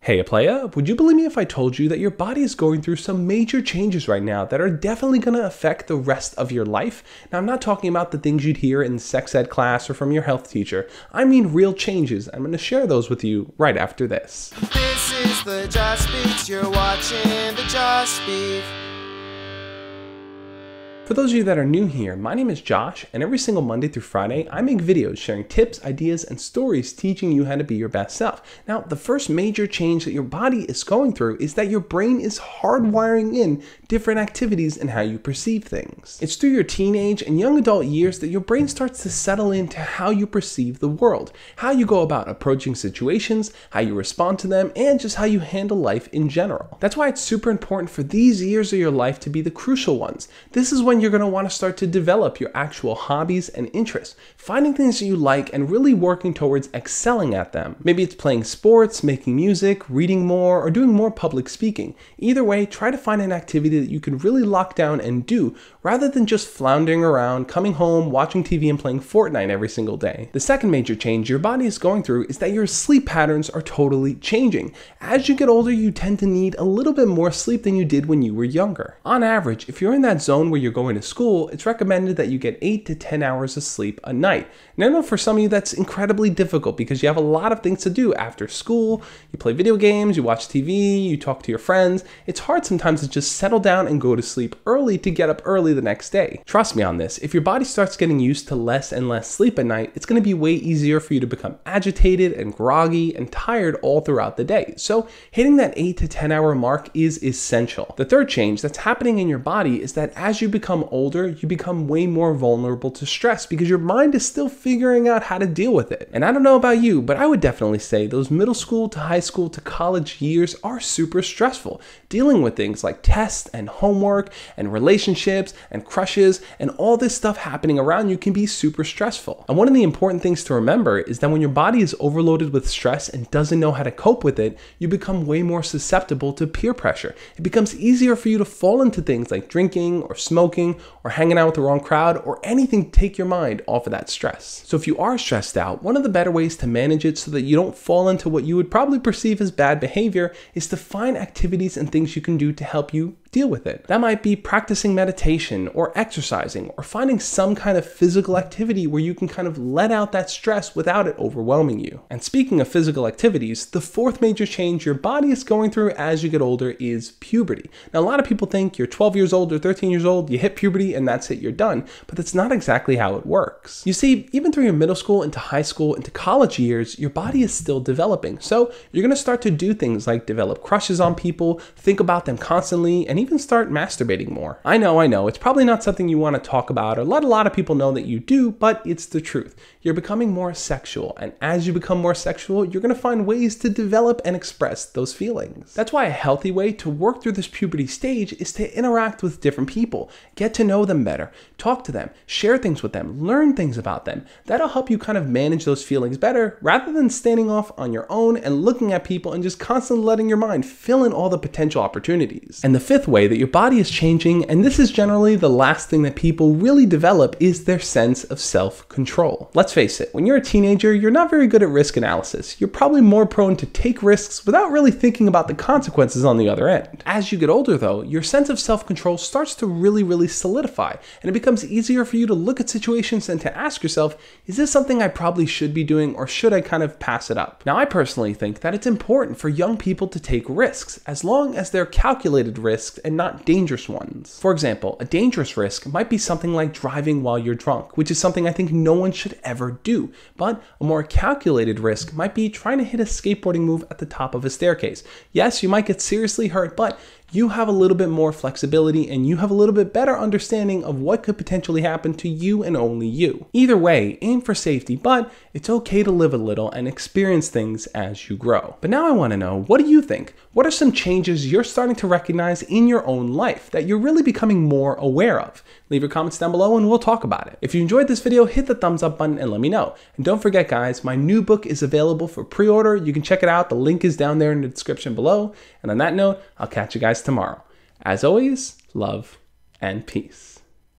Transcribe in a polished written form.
Hey playa, would you believe me if I told you that your body is going through some major changes right now that are definitely going to affect the rest of your life? Now I'm not talking about the things you'd hear in sex ed class or from your health teacher. I mean real changes. I'm going to share those with you right after this. This is the Josh Speaks, you're watching the Josh Speak. For those of you that are new here, my name is Josh, and every single Monday through Friday, I make videos sharing tips, ideas, and stories teaching you how to be your best self. Now, the first major change that your body is going through is that your brain is hardwiring in different activities and how you perceive things. It's through your teenage and young adult years that your brain starts to settle into how you perceive the world, how you go about approaching situations, how you respond to them, and just how you handle life in general. That's why it's super important for these years of your life to be the crucial ones. This is when you're going to want to start to develop your actual hobbies and interests, finding things that you like and really working towards excelling at them. Maybe it's playing sports, making music, reading more, or doing more public speaking. Either way, try to find an activity that you can really lock down and do rather than just floundering around, coming home, watching TV, and playing Fortnite every single day. The second major change your body is going through is that your sleep patterns are totally changing. As you get older, you tend to need a little bit more sleep than you did when you were younger. On average, if you're in that zone where you're going to school, it's recommended that you get 8 to 10 hours of sleep a night. And I know for some of you that's incredibly difficult because you have a lot of things to do after school. You play video games, you watch TV, you talk to your friends. It's hard sometimes to just settle down and go to sleep early to get up early the next day. Trust me on this, if your body starts getting used to less and less sleep at night, it's going to be way easier for you to become agitated and groggy and tired all throughout the day. So hitting that 8 to 10 hour mark is essential. The third change that's happening in your body is that as you become older, you become way more vulnerable to stress because your mind is still figuring out how to deal with it. And I don't know about you, but I would definitely say those middle school to high school to college years are super stressful. Dealing with things like tests and homework and relationships and crushes and all this stuff happening around you can be super stressful. And one of the important things to remember is that when your body is overloaded with stress and doesn't know how to cope with it, you become way more susceptible to peer pressure. It becomes easier for you to fall into things like drinking or smoking or hanging out with the wrong crowd or anything to take your mind off of that stress. So if you are stressed out, one of the better ways to manage it so that you don't fall into what you would probably perceive as bad behavior is to find activities and things you can do to help you deal with it. That might be practicing meditation or exercising or finding some kind of physical activity where you can kind of let out that stress without it overwhelming you. And speaking of physical activities, the fourth major change your body is going through as you get older is puberty. Now, a lot of people think you're 12 years old or 13 years old, you hit puberty and that's it, you're done. But that's not exactly how it works. You see, even through your middle school into high school into college years, your body is still developing. So you're going to start to do things like develop crushes on people, think about them constantly, and even start masturbating more. I know, it's probably not something you want to talk about or let a lot of people know that you do, but it's the truth. You're becoming more sexual, and as you become more sexual, you're going to find ways to develop and express those feelings. That's why a healthy way to work through this puberty stage is to interact with different people, get to know them better, talk to them, share things with them, learn things about them. That'll help you kind of manage those feelings better rather than standing off on your own and looking at people and just constantly letting your mind fill in all the potential opportunities. And the fifth way that your body is changing, and this is generally the last thing that people really develop, is their sense of self-control. Let's face it, when you're a teenager, you're not very good at risk analysis. You're probably more prone to take risks without really thinking about the consequences on the other end. As you get older though, your sense of self-control starts to really solidify, and it becomes easier for you to look at situations and to ask yourself, is this something I probably should be doing or should I kind of pass it up? Now, I personally think that it's important for young people to take risks as long as they're calculated risks and not dangerous ones. For example, a dangerous risk might be something like driving while you're drunk, which is something I think no one should ever do. But a more calculated risk might be trying to hit a skateboarding move at the top of a staircase. Yes, you might get seriously hurt, but you have a little bit more flexibility and you have a little bit better understanding of what could potentially happen to you and only you. Either way, aim for safety, but it's okay to live a little and experience things as you grow. But now I want to know, what do you think? What are some changes you're starting to recognize in your own life that you're really becoming more aware of? Leave your comments down below and we'll talk about it. If you enjoyed this video, hit the thumbs up button and let me know. And don't forget guys, my new book is available for pre-order. You can check it out. The link is down there in the description below. And on that note, I'll catch you guys tomorrow. As always, love and peace.